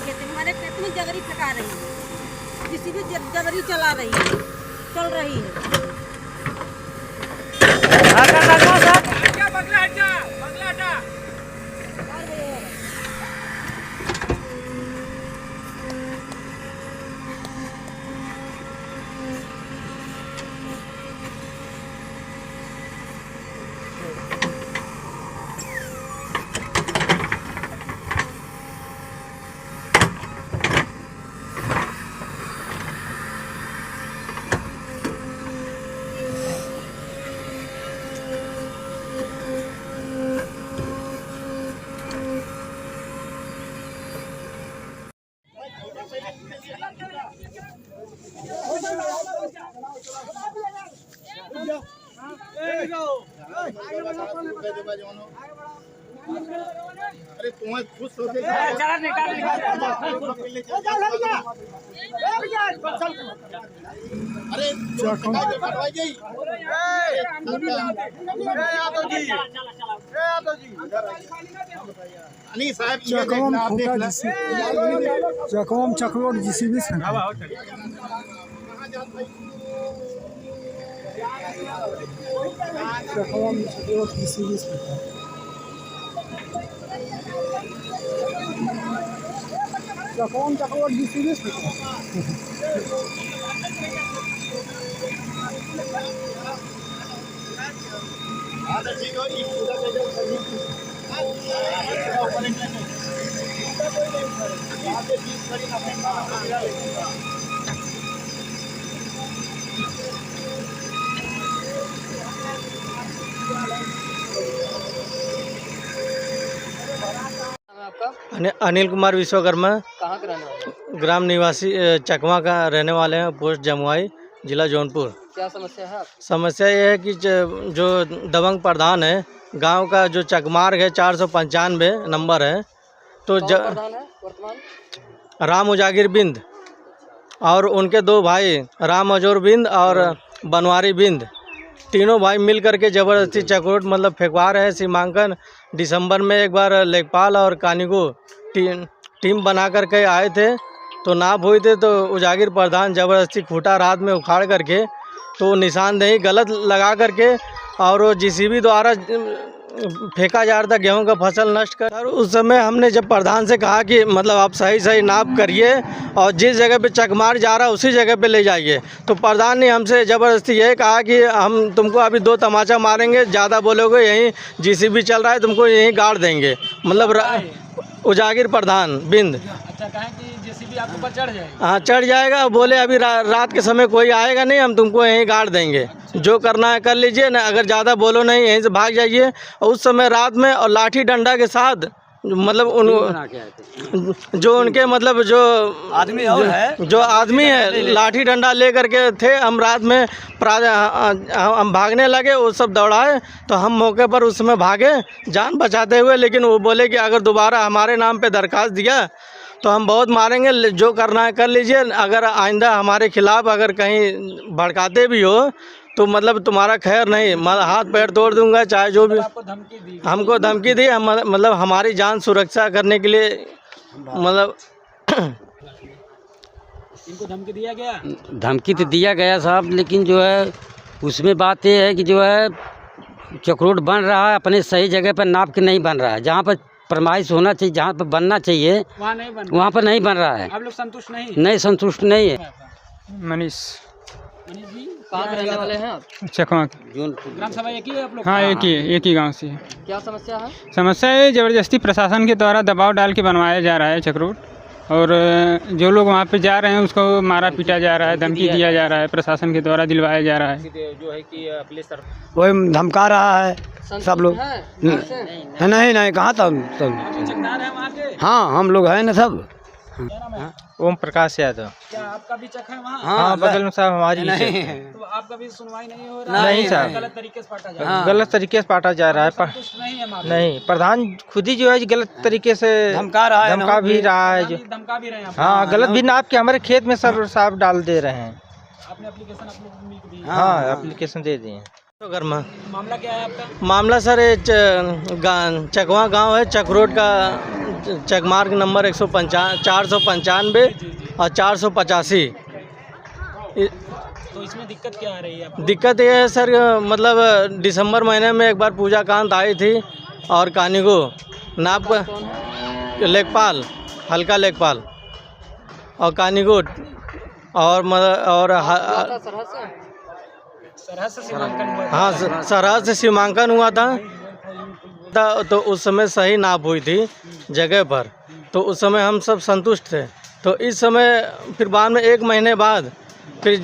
खेत है, हमारे खेत में जबरी फेंका रही है, किसी भी जबरी चला रही है, चल रही है। अरे तुम्हें खुश हो गए अरे चकवम चकरोट जीसीबी अनिल कुमार विश्वकर्मा। कहाँ के रहने वाले? ग्राम निवासी चकवा का रहने वाले हैं, पोस्ट जमुआई, जिला जौनपुर। क्या समस्या है? समस्या ये है कि जो दबंग प्रधान है गांव का, जो चकमार्ग है 495 नंबर है, तो प्रधान है वर्तमान? राम उजागिर बिंद और उनके दो भाई राम अजोर बिंद और बनवारी बिंद, तीनों भाई मिल करके ज़बरदस्ती चकरोट मतलब फेंकवा रहे हैं। सीमांकन दिसंबर में एक बार लेखपाल और कानिगो टीम बना करके आए थे, तो नाप हुए थे, तो उजागिर प्रधान ज़बरदस्ती खूंटा रात में उखाड़ करके तो निशानदेही गलत लगा करके और वो जीसीबी द्वारा फेंका जा रहा था गेहूं का फसल नष्ट कर। और उस समय हमने जब प्रधान से कहा कि मतलब आप सही नाप करिए और जिस जगह पे चकमार जा रहा है उसी जगह पे ले जाइए, तो प्रधान ने हमसे ज़बरदस्ती ये कहा कि हम तुमको अभी 2 तमाचा मारेंगे, ज़्यादा बोलोगे यहीं जीसीबी चल रहा है तुमको यहीं गाड़ देंगे। मतलब उजागिर प्रधान बिंद। अच्छा, कहें कि जेसीबी आपके ऊपर चढ़ जाएगा? हाँ, चढ़ जाएगा। बोले अभी रात के समय कोई आएगा नहीं, हम तुमको यहीं गाड़ देंगे, जो करना है कर लीजिए ना, अगर ज़्यादा बोलो नहीं यहीं से भाग जाइए। और उस समय रात में और लाठी डंडा के साथ मतलब जो उनके मतलब जो आदमी है लाठी डंडा ले करके थे। हम रात में हम भागने लगे, वो सब दौड़ाए तो हम मौके पर उस समय भागे जान बचाते हुए, लेकिन वो बोले कि अगर दोबारा हमारे नाम पे दरखास्त दिया तो हम बहुत मारेंगे, जो करना है कर लीजिए, अगर आइंदा हमारे खिलाफ़ अगर कहीं भड़काते भी हो तो मतलब तुम्हारा खैर नहीं, हाथ पैर तोड़ दूंगा, चाहे जो भी। हमको धमकी दी, मतलब हमारी जान सुरक्षा करने के लिए मतलब इनको धमकी दिया गया? धमकी तो दिया गया साहब, लेकिन जो है उसमें बात ये है कि जो है चकरोट बन रहा है अपने सही जगह पर नाप के नहीं बन रहा है। जहाँ पर फरमाइश होना चाहिए, जहाँ पर बनना चाहिए वहाँ पर नहीं बन रहा है। आप लोग संतुष्ट नहीं? नहीं संतुष्ट नहीं है। मनीष जी, कहाँ के रहने वाले हैं आप? चकवा ग्राम सभा एक ही है आप लोग? हाँ, एक ही गांव से है। क्या समस्या है? समस्या ये ज़बरदस्ती प्रशासन के द्वारा दबाव डाल के बनवाया जा रहा है चकरोट, और जो लोग वहाँ पे जा रहे हैं उसको मारा पीटा जा रहा है, धमकी दिया जा रहा है, प्रशासन के द्वारा दिलवाया जा रहा है। जो है कि पुलिस वही धमका रहा है सब लोग। नहीं कहाँ था सब? हाँ, हम लोग हैं ना सब। ओम प्रकाश यादव। क्या आपका भी चक है वहाँ? हाँ, बगल में साहब हमारी नहीं। तो आपका भी सुनवाई नहीं हो रहा? नहीं साहब, गलत तरीके से पाटा जा रहा है। गलत तरीके से पाटा जा रहा है। संतुष्ट नहीं है मामले? नहीं, प्रधान खुद ही जो है गलत तरीके से धमका रहा है, धमका भी रहा है। जो धमका भी रहे हैं? हाँ, गलत भी नाप के हमारे खेत में सब साफ डाल दे रहे हैं। आपने एप्लीकेशन आप लोग को मिल दी? हाँ, एप्लीकेशन दे दिए। मामला क्या है आपका? मामला सर चकवा गांव है, चकरोट का चकमार्ग नंबर 495 और 485। तो इसमें दिक्कत क्या आ रही है आपको? दिक्कत ये है सर, मतलब दिसंबर महीने में एक बार पूजा कांत आई थी और कानीगो नाप लेखपाल, हल्का लेखपाल और कानीगो और सरहद से सीमांकन हुआ था। हाँ, सरहद से सीमांकन हुआ था तो उस समय सही नाप हुई थी जगह पर, तो उस समय हम सब संतुष्ट थे। तो इस समय फिर बाद में 1 महीने बाद फिर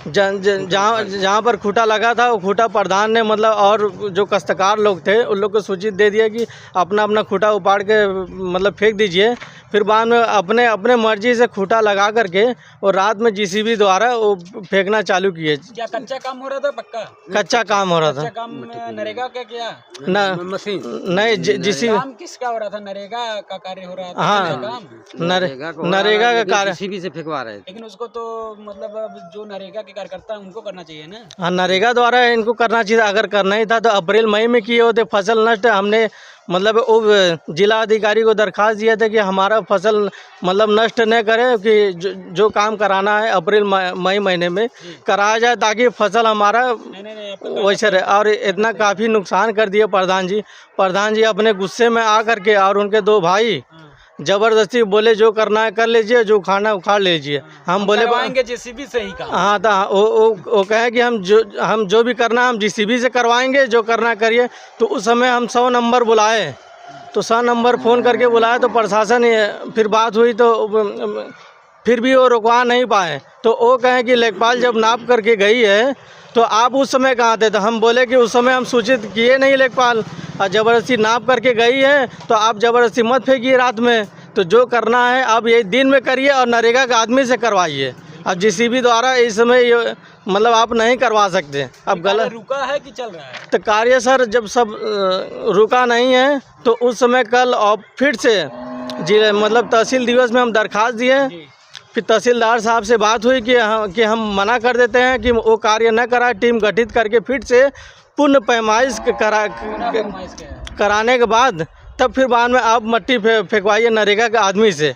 जहाँ पर खूटा लगा था वो खूटा प्रधान ने मतलब और जो काश्तकार लोग थे उन लोग को सूचित दे दिया कि अपना अपना खूटा उपाड़ के मतलब फेंक दीजिए। फिर बाद में अपने अपने मर्जी से खूटा लगा करके और रात में जीसीबी द्वारा वो फेंकना चालू किए। क्या कच्चा काम हो रहा था? पक्का कच्चा काम हो रहा था। कच्चा काम नरेगा का क्या? नहीं जीसीबी काम किसका हो रहा था? नरेगा का कार्य हो रहा था। हाँ, नरेगा का कार्य जीसीबी से फेंकवा रहे थे। लेकिन उसको तो मतलब अब जो नरेगा के कार्यकर्ता है उनको करना चाहिए ना। हाँ, नरेगा द्वारा इनको करना चाहिए। अगर करना ही था तो अप्रैल मई में किए होते। फसल नष्ट हमने मतलब वो जिला अधिकारी को दरखास्त दिया था कि हमारा फसल मतलब नष्ट न करे, कि जो काम कराना है अप्रैल मई महीने में कराया जाए ताकि फसल हमारा वैसे रहे। और इतना काफ़ी नुकसान कर दिया प्रधान जी अपने गुस्से में आ करके, और उनके 2 भाई जबरदस्ती बोले जो करना है कर लीजिए, जो उखाड़ना उखाड़ लीजिए। हम बोले करवाएंगे जीसीबी से ही काम। हाँ, तो वो कहे कि हम जो भी करना हम जीसीबी से करवाएंगे, जो करना करिए। तो उस समय हम 100 नंबर बुलाए, तो 100 नंबर फ़ोन करके बुलाए तो प्रशासन फिर बात हुई तो फिर भी वो रुकवा नहीं पाए। तो वो कहें कि लेखपाल जब नाप करके गई है तो आप उस समय कहाँ थे? तो हम बोले कि उस समय हम सूचित किए नहीं लेखपाल, और ज़बरदस्ती नाप करके गई है तो आप ज़बरदस्ती मत फेंकिए रात में। तो जो करना है आप ये दिन में करिए और नरेगा का आदमी से करवाइए। अब जीसीबी द्वारा इस समय ये मतलब आप नहीं करवा सकते। अब गलत रुका है कि चल रहा है? तो कार्य सर जब सब रुका नहीं है तो उस समय कल और फिर से जिले मतलब तहसील दिवस में हम दरखास्त दिए। फिर तहसीलदार साहब से बात हुई कि हम मना कर देते हैं कि वो कार्य न कराए, टीम गठित करके फिर से पुनः पैमाइश कराने के बाद तब फिर बाद में आप मट्टी फेंकवाइए नरेगा के आदमी से,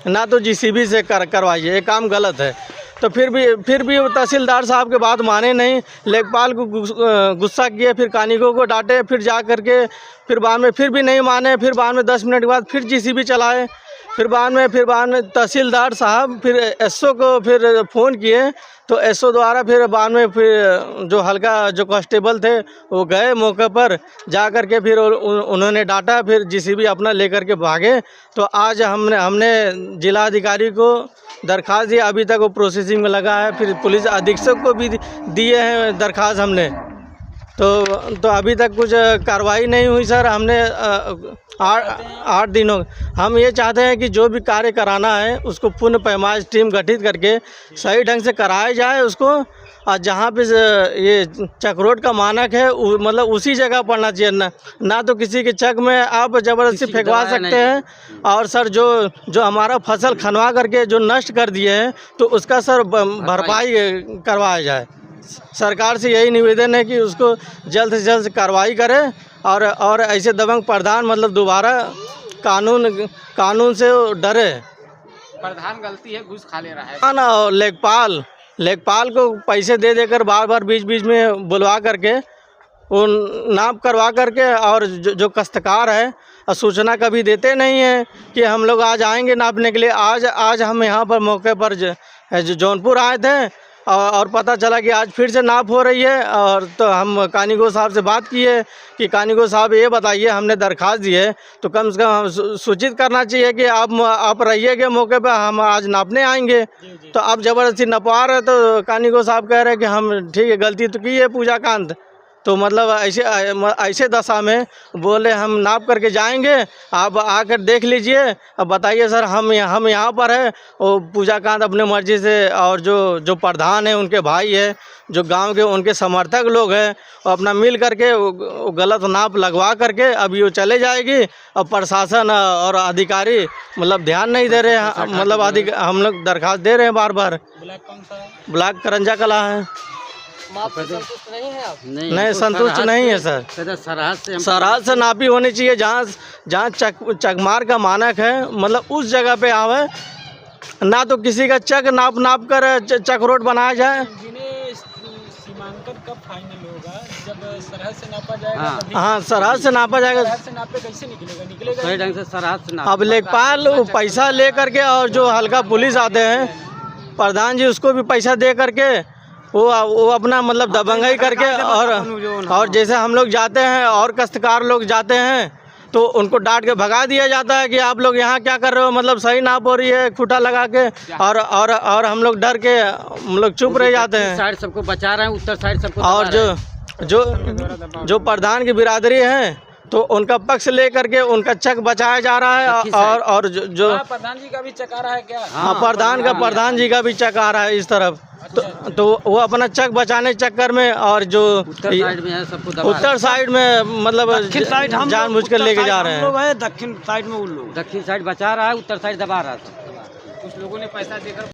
ना तो जीसीबी से करवाइए। ये काम गलत है। तो फिर भी वो तहसीलदार साहब के बात माने नहीं, लेखपाल को गुस्सा किए, फिर कानीगो को डांटे, फिर जा करके फिर बाद में फिर भी नहीं माने। फिर बाद में 10 मिनट के बाद फिर जीसीबी चलाए। फिर बाद में तहसीलदार साहब फिर एसओ को फिर फ़ोन किए, तो एसओ द्वारा फिर बाद में फिर जो हल्का जो कांस्टेबल थे वो गए मौके पर, जा कर के फिर उन्होंने डांटा, फिर जीसीबी अपना लेकर के भागे। तो आज हमने जिला अधिकारी को दरखास्त दिया, अभी तक वो प्रोसेसिंग में लगा है। फिर पुलिस अधीक्षक को भी दिए हैं दरखास्त हमने, तो अभी तक कुछ कार्रवाई नहीं हुई सर। हमने 8 दिनों हम ये चाहते हैं कि जो भी कार्य कराना है उसको पुनः पैमाइश टीम गठित करके सही ढंग से कराया जाए उसको। और जहाँ पे ये चक्रोट का मानक है मतलब उसी जगह पड़ना चाहिए, ना तो किसी के चक में आप ज़बरदस्ती फेंकवा सकते हैं। और सर जो हमारा फसल खनवा करके जो नष्ट कर दिए हैं तो उसका सर भरपाई करवाया जाए। सरकार से यही निवेदन है कि उसको जल्द से जल्द कार्रवाई करे और ऐसे दबंग प्रधान मतलब दोबारा कानून से डरे। प्रधान गलती है, घूस खा ले रहा है ना। और लेखपाल को पैसे दे देकर बार बीच में बुलवा करके वो नाप करवा करके, और जो काश्तकार है सूचना कभी देते नहीं है कि हम लोग आज आएंगे नापने के लिए। आज हम यहाँ पर मौके पर जौनपुर आए थे और पता चला कि आज फिर से नाप हो रही है। और तो हम कानीगो साहब से बात किए कि कानीगो साहब ये बताइए, हमने दरखास्त दी है तो कम से कम सूचित करना चाहिए कि आप रहिएगा मौके पे, हम आज नापने आएंगे। तो आप ज़बरदस्ती नपवा रहे तो कानीगो साहब कह रहे हैं कि हम ठीक है गलती तो की है पूजा कांत, तो मतलब ऐसे दशा में बोले हम नाप करके जाएंगे, आप आकर देख लीजिए। अब बताइए सर, हम यहाँ पर है, वो पूजा कांत अपने मर्जी से, और जो प्रधान है उनके भाई है, जो गांव के उनके समर्थक लोग हैं, वो अपना मिल करके वो गलत नाप लगवा करके अभी वो चले जाएगी। अब प्रशासन और अधिकारी मतलब ध्यान नहीं दे रहे हैं। मतलब हम लोग दरखास्त दे रहे हैं बार। ब्लॉक कौन सा है? ब्लॉक करंजा कला है। नहीं संतुष्ट नहीं है सर। सरहद से नापी होनी चाहिए, जहाँ चकमार का मानक है, मतलब उस जगह पे आवे ना, तो किसी का चक नाप कर चक रोड बनाया जाए। सीमांकन कब फाइनल होगा? जब सरहद से नापा जाएगा तभी। हाँ सरहद से नापा जाएगा। सरहद से नापे कैसे निकलेगा? सही ढंग से सरहद से अब लेखपाल पैसा ले करके, और जो हल्का पुलिस आते हैं प्रधान जी, उसको भी पैसा दे करके वो अपना मतलब दबंगई करके, और जैसे हम लोग जाते हैं और काश्तकार लोग जाते हैं तो उनको डांट के भगा दिया जाता है कि आप लोग यहाँ क्या कर रहे हो, मतलब सही नाप हो रही है खूटा लगा के, और हम लोग डर के हम लोग चुप रह जाते हैं। साइड सबको बचा रहे हैं, उत्तर साइड सबको। और जो प्रधान की बिरादरी है तो उनका पक्ष ले करके उनका चक बचाया जा रहा है, और जो प्रधान जी का भी चक आ रहा है क्या? हाँ प्रधान जी का भी चक आ रहा है इस तरफ। तो वो अपना चक बचाने चक्कर में, और जो उत्तर साइड में है सबको उत्तर साइड में मतलब जानबूझ कर लेके जा रहे हैं। दक्षिण साइड में उन लोग, दक्षिण साइड बचा रहा है, उत्तर साइड दबा रहा है। कुछ लोगों ने पैसा देकर